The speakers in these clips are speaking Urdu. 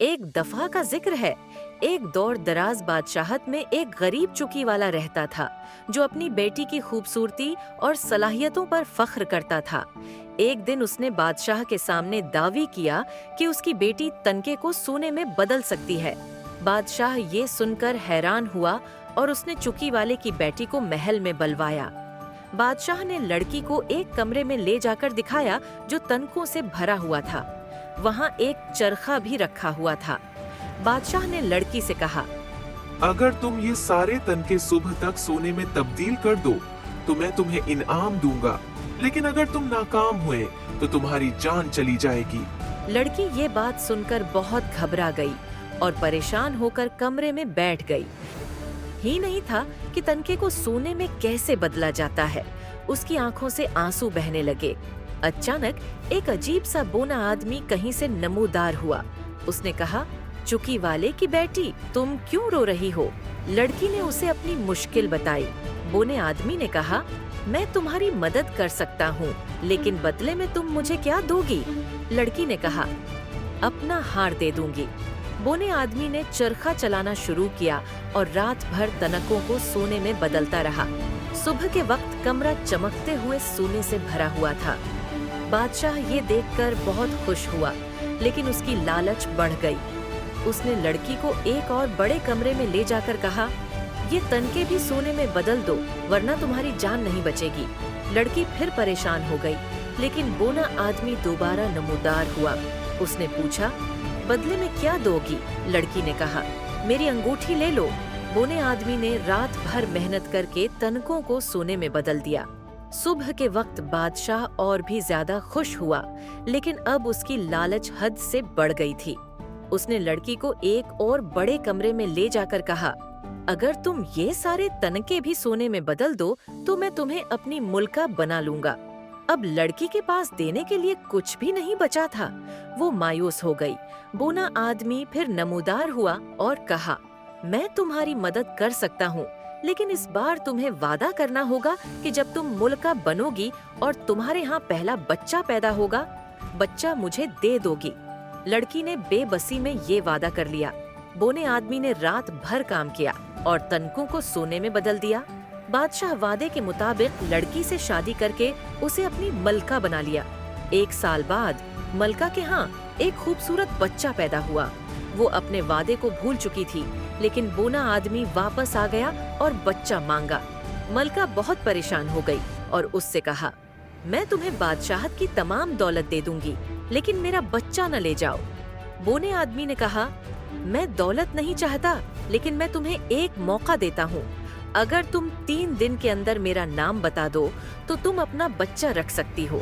ایک دفعہ کا ذکر ہے، ایک دور دراز بادشاہت میں ایک غریب چکی والا رہتا تھا جو اپنی بیٹی کی خوبصورتی اور صلاحیتوں پر فخر کرتا تھا۔ ایک دن اس نے بادشاہ کے سامنے دعوی کیا کہ اس کی بیٹی تنکے کو سونے میں بدل سکتی ہے۔ بادشاہ یہ سن کر حیران ہوا اور اس نے چکی والے کی بیٹی کو محل میں بلوایا۔ بادشاہ نے لڑکی کو ایک کمرے میں لے جا کر دکھایا جو تنکوں سے بھرا ہوا تھا۔ وہاں ایک چرخہ بھی رکھا ہوا تھا۔ بادشاہ نے لڑکی سے کہا، اگر تم یہ سارے تنکے صبح تک سونے میں تبدیل کر دو تو میں تمہیں انعام دوں گا، لیکن اگر تم ناکام ہوئے تو تمہاری جان چلی جائے گی۔ لڑکی یہ بات سن کر بہت گھبرا گئی اور پریشان ہو کر کمرے میں بیٹھ گئی۔ ہی نہیں تھا کہ تنکے کو سونے میں کیسے بدلا جاتا ہے۔ اس کی آنکھوں سے آنسو بہنے لگے۔ اچانک ایک عجیب سا بونا آدمی کہیں سے نمودار ہوا۔ اس نے کہا، چکی والے کی بیٹی، تم کیوں رو رہی ہو؟ لڑکی نے اسے اپنی مشکل بتائی۔ بونے آدمی نے کہا، میں تمہاری مدد کر سکتا ہوں، لیکن بدلے میں تم مجھے کیا دو گی؟ لڑکی نے کہا، اپنا ہار دے دوں گی۔ بونے آدمی نے چرخہ چلانا شروع کیا اور رات بھر تنکوں کو سونے میں بدلتا رہا۔ صبح کے وقت کمرہ چمکتے ہوئے سونے سے بھرا ہوا تھا۔ بادشاہ یہ دیکھ کر بہت خوش ہوا، لیکن اس کی لالچ بڑھ گئی۔ اس نے لڑکی کو ایک اور بڑے کمرے میں لے جا کر کہا، یہ تنکے بھی سونے میں بدل دو ورنہ تمہاری جان نہیں بچے گی۔ لڑکی پھر پریشان ہو گئی، لیکن بونا آدمی دوبارہ نمودار ہوا۔ اس نے پوچھا، بدلے میں کیا دو گی؟ لڑکی نے کہا، میری انگوٹھی لے لو۔ بونے آدمی نے رات بھر محنت کر کے تنکوں کو سونے میں بدل دیا۔ صبح کے وقت بادشاہ اور بھی زیادہ خوش ہوا، لیکن اب اس کی لالچ حد سے بڑھ گئی تھی۔ اس نے لڑکی کو ایک اور بڑے کمرے میں لے جا کر کہا، اگر تم یہ سارے تنکے بھی سونے میں بدل دو تو میں تمہیں اپنی ملکہ بنا لوں گا۔ اب لڑکی کے پاس دینے کے لیے کچھ بھی نہیں بچا تھا۔ وہ مایوس ہو گئی۔ بونا آدمی پھر نمودار ہوا اور کہا، میں تمہاری مدد کر سکتا ہوں، لیکن اس بار تمہیں وعدہ کرنا ہوگا کہ جب تم ملکہ بنو گی اور تمہارے ہاں پہلا بچہ پیدا ہوگا، بچہ مجھے دے دو گی۔ لڑکی نے بے بسی میں یہ وعدہ کر لیا۔ بونے آدمی نے رات بھر کام کیا اور تنکوں کو سونے میں بدل دیا۔ بادشاہ وعدے کے مطابق لڑکی سے شادی کر کے اسے اپنی ملکہ بنا لیا۔ ایک سال بعد ملکہ کے ہاں ایک خوبصورت بچہ پیدا ہوا۔ وہ اپنے وعدے کو بھول چکی تھی، لیکن بونا آدمی واپس آ گیا اور بچہ مانگا۔ ملکہ بہت پریشان ہو گئی اور اس سے کہا، میں تمہیں بادشاہت کی تمام دولت دے دوں گی، لیکن میرا بچہ نہ لے جاؤ۔ بونے آدمی نے کہا، میں دولت نہیں چاہتا، لیکن میں تمہیں ایک موقع دیتا ہوں۔ اگر تم 3 دن کے اندر میرا نام بتا دو تو تم اپنا بچہ رکھ سکتی ہو۔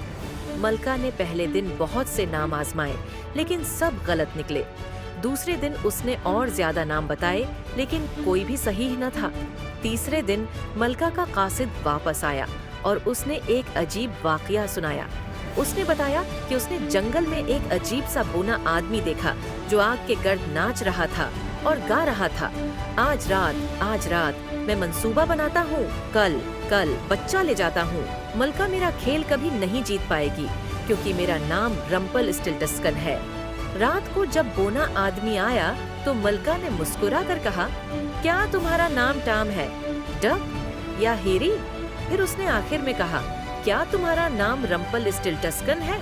ملکہ نے پہلے دن بہت سے نام آزمائے، لیکن سب غلط نکلے۔ دوسرے دن اس نے اور زیادہ نام بتائے، لیکن کوئی بھی صحیح نہ تھا۔ تیسرے دن ملکہ کا قاصد واپس آیا اور اس نے ایک عجیب واقعہ سنایا۔ اس نے بتایا کہ اس نے جنگل میں ایک عجیب سا بونا آدمی دیکھا جو آگ کے گرد ناچ رہا تھا اور گا رہا تھا، آج رات میں منصوبہ بناتا ہوں، کل بچہ لے جاتا ہوں۔ ملکہ میرا کھیل کبھی نہیں جیت پائے گی، کیونکہ میرا نام رمپل اسٹلٹسکن ہے۔ رات کو جب بونا آدمی آیا تو ملکہ نے مسکرا کر کہا، کیا تمہارا نام ٹام ہے، ڈک یا ہیری؟ پھر اس نے آخر میں کہا، کیا تمہارا نام رمپل اسٹلٹسکن ہے؟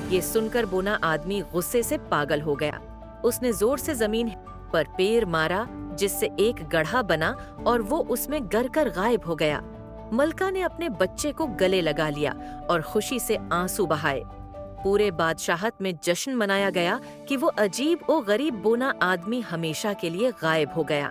یہ سن کر بونا آدمی غصے سے پاگل ہو گیا۔ اس نے زور سے زمین پر پیر مارا، جس سے ایک گڑھا بنا اور وہ اس میں گر کر غائب ہو گیا۔ ملکہ نے اپنے بچے کو گلے لگا لیا اور خوشی سے آنسو بہائے۔ پورے بادشاہت میں جشن منایا گیا کہ وہ عجیب و غریب بونا آدمی ہمیشہ کے لیے غائب ہو گیا۔